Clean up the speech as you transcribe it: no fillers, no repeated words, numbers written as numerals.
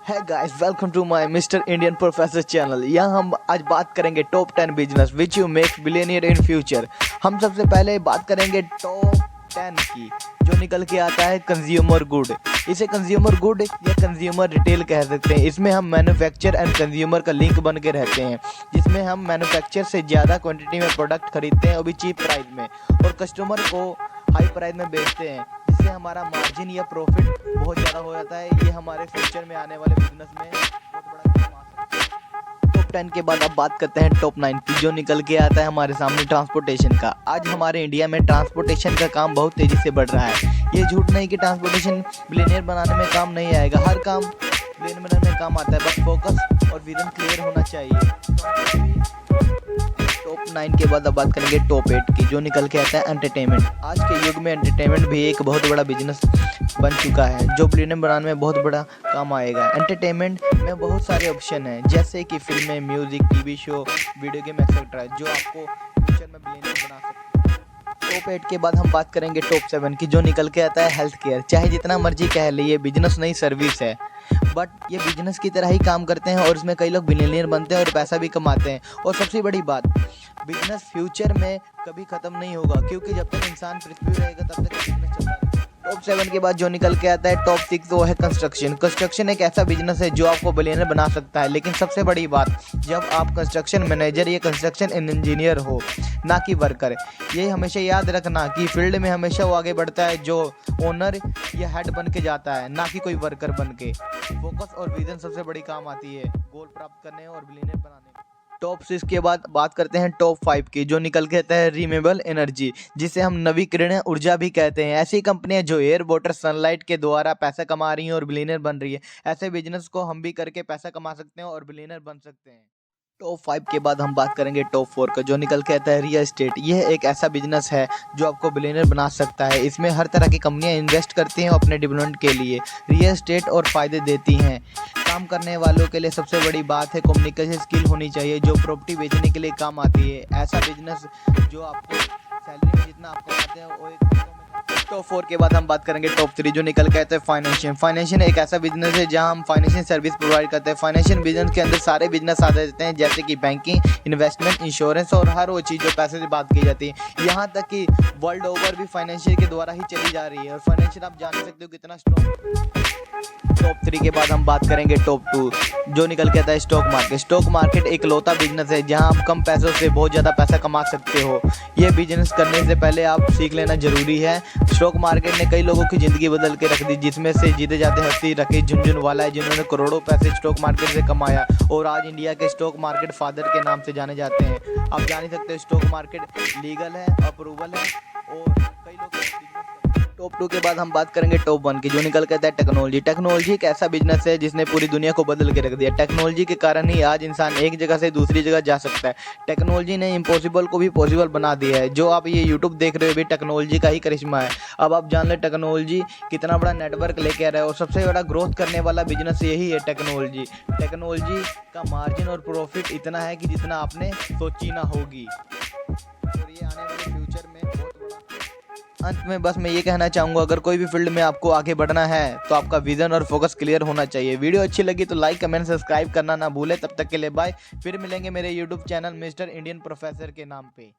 है guys, welcome to my mister Indian professor channel. यहाँ हम आज बात करेंगे top 10 business which you make billionaire in future. हम सबसे पहले बात करेंगे टॉप 10 की, जो निकल के आता है कंज्यूमर गुड। इसे कंज्यूमर गुड या कंज्यूमर रिटेल कह सकते हैं। इसमें हम मैन्युफैक्चर एंड कंज्यूमर का लिंक बन के रहते हैं, जिसमें हम मैन्युफैक्चर से ज़्यादा क्वांटिटी में प्रोडक्ट खरीदते हैं, वो भी चीप प्राइस में, और कस्टमर को हाई प्राइस में बेचते हैं, जिससे हमारा मार्जिन या प्रॉफिट बहुत ज़्यादा हो जाता है। ये हमारे फ्यूचर में आने वाले बिजनेस में बहुत बड़ा काम आ सकता है। टॉप 10 के बाद अब बात करते हैं टॉप 9 की, जो निकल के आता है हमारे सामने ट्रांसपोर्टेशन का। आज हमारे इंडिया में ट्रांसपोर्टेशन का काम बहुत तेज़ी से बढ़ रहा है। ये झूठ नहीं कि ट्रांसपोर्टेशन बिलियनियर बनाने में काम नहीं आएगा, हर काम बिलियनियर बनाने में काम आता है, बस फोकस और विजन क्लियर होना चाहिए। टॉप 9 के बाद अब बात करेंगे टॉप 8 की, जो निकल के आता है एंटरटेनमेंट। आज के युग में एंटरटेनमेंट भी एक बहुत बड़ा बिजनेस बन चुका है, जो बिलियनियर बनाने में बहुत बड़ा काम आएगा। एंटरटेनमेंट में बहुत सारे ऑप्शन हैं, जैसे कि फिल्में, music, TV show, video game etcetera, जो आपको फ्यूचर में बिलियनियर बना सकते हैं। टॉप 8 के बाद हम बात करेंगे टॉप 7 की, जो निकल के आता है हेल्थ केयर। चाहे जितना मर्जी कह लीजिए, बिजनेस नहीं सर्विस है, बट ये बिजनेस की तरह ही काम करते हैं और इसमें कई लोग बिलियनियर बनते हैं और पैसा भी कमाते हैं। और सबसे बड़ी बात, बिजनेस फ्यूचर में कभी ख़त्म नहीं होगा, क्योंकि जब तक इंसान पृथ्वी रहेगा तब तक बिजनेस चलता रहेगा। टॉप 7 के बाद जो निकल के आता है टॉप 6, वो है कंस्ट्रक्शन। कंस्ट्रक्शन एक ऐसा बिजनेस है जो आपको बिलियनियर बना सकता है, लेकिन सबसे बड़ी बात, जब आप कंस्ट्रक्शन मैनेजर या कंस्ट्रक्शन इंजीनियर हो, ना कि वर्कर। ये हमेशा याद रखना कि फील्ड में हमेशा वो आगे बढ़ता है जो ओनर या हेड बन के जाता है, ना कि कोई वर्कर बन के। फोकस और विजन सबसे बड़ी काम आती है गोल प्राप्त करने और बिलियनियर बनाने में। टॉप 6 के बाद बात करते हैं टॉप 5 की, जो निकल के आता है रिन्यूएबल एनर्जी, जिसे हम नवीकरणीय ऊर्जा भी कहते हैं। ऐसी कंपनियां जो एयर, वाटर, सनलाइट के द्वारा पैसा कमा रही हैं और बिलियनियर बन रही है। ऐसे बिजनेस को हम भी करके पैसा कमा सकते हैं और बिलियनियर बन सकते हैं। टॉप 5 के बाद हम बात करेंगे टॉप 4 का, जो निकल के आता है रियल एस्टेट। यह एक ऐसा बिजनेस है जो आपको बिलियनियर बना सकता है। इसमें हर तरह की कंपनियां इन्वेस्ट करती हैं अपने डेवलपमेंट के लिए। रियल एस्टेट और फ़ायदे देती हैं। काम करने वालों के लिए सबसे बड़ी बात है कम्युनिकेशन स्किल होनी चाहिए, जो प्रॉपर्टी बेचने के लिए काम आती है। ऐसा बिजनेस जो आपको सैलरी में जितना आप कमाते हैं वो एक। टॉप 4 के बाद हम बात करेंगे टॉप 3, जो निकल के आते हैं फाइनेंशियल। फाइनेंशियल एक ऐसा बिजनेस है जहां हम फाइनेंशियल सर्विस प्रोवाइड करते हैं। फाइनेंशियल बिजनेस के अंदर सारे बिजनेस आ जाते हैं, जैसे कि बैंकिंग, इन्वेस्टमेंट, इंश्योरेंस और हर वो चीज़ जो पैसे से बात की जाती है। यहाँ तक कि वर्ल्ड ओवर भी फाइनेंशियल के द्वारा ही चली जा रही है, और फाइनेंशियल आप जान सकते हो कितना स्ट्रॉन्ग। टॉप 3 के बाद हम बात करेंगे टॉप 2, जो निकल के आता है स्टॉक मार्केट। स्टॉक मार्केट एक लौता बिजनेस है जहां आप कम पैसों से बहुत ज़्यादा पैसा कमा सकते हो। ये बिजनेस करने से पहले आप सीख लेना जरूरी है। स्टॉक मार्केट ने कई लोगों की ज़िंदगी बदल के रख दी, जिसमें से जीते जाते हस्ती राकेश झुनझुनवाला है, जिन्होंने करोड़ों पैसे स्टॉक मार्केट से कमाया और आज इंडिया के स्टॉक मार्केट फादर के नाम से जाने जाते हैं। आप जान ही सकते हो स्टॉक मार्केट लीगल है, अप्रूवल है, और कई लोग। टॉप 2 के बाद हम बात करेंगे टॉप 1 की, जो निकल के आता है टेक्नोलॉजी। टेक्नोलॉजी एक ऐसा बिजनेस है जिसने पूरी दुनिया को बदल के रख दिया। टेक्नोलॉजी के कारण ही आज इंसान एक जगह से दूसरी जगह जा सकता है। टेक्नोलॉजी ने इम्पॉसिबल को भी पॉसिबल बना दिया है। जो आप ये यूट्यूब देख रहे हो भी टेक्नोलॉजी का ही करिश्मा है। अब आप जान लें टेक्नोलॉजी कितना बड़ा नेटवर्क लेके आ रहा है, और सबसे बड़ा ग्रोथ करने वाला बिजनेस यही है टेक्नोलॉजी। टेक्नोलॉजी का मार्जिन और प्रॉफिट इतना है कि जितना आपने सोची ना होगी, और ये आने वाले फ्यूचर में बहुत बड़ा। अंत में बस मैं ये कहना चाहूँगा, अगर कोई भी फील्ड में आपको आगे बढ़ना है तो आपका विजन और फोकस क्लियर होना चाहिए। वीडियो अच्छी लगी तो लाइक, कमेंट, सब्सक्राइब करना ना भूले। तब तक के लिए बाय। फिर मिलेंगे मेरे YouTube channel mister Indian professor के नाम पे।